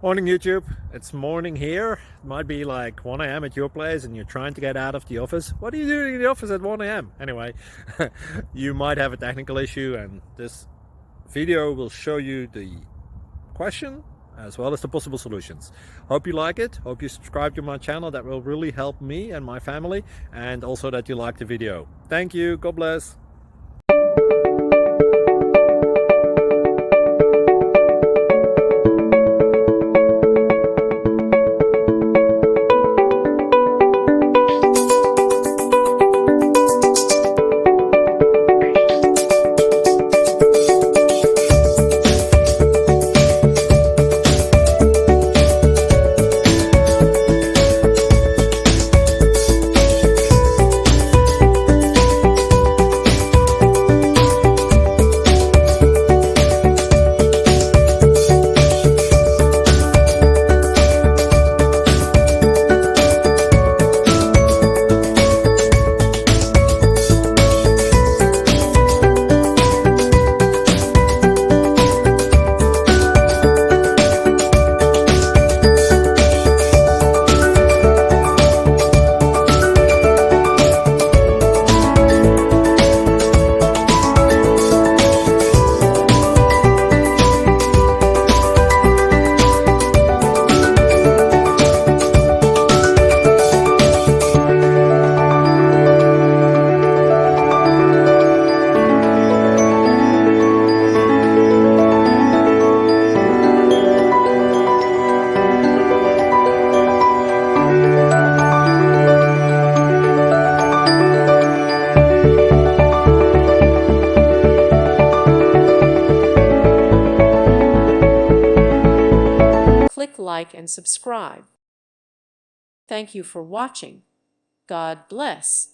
Morning YouTube, it's morning here. It might be like 1 a.m. at your place and you're trying to get out of the office. What are you doing in the office at 1 a.m.? Anyway, you might have a technical issue and this video will show you the question as well as the possible solutions. Hope you like it, hope you subscribe to my channel. That will really help me and my family, and also that you like the video. Thank you, God bless. Click like and subscribe. Thank you for watching. God bless.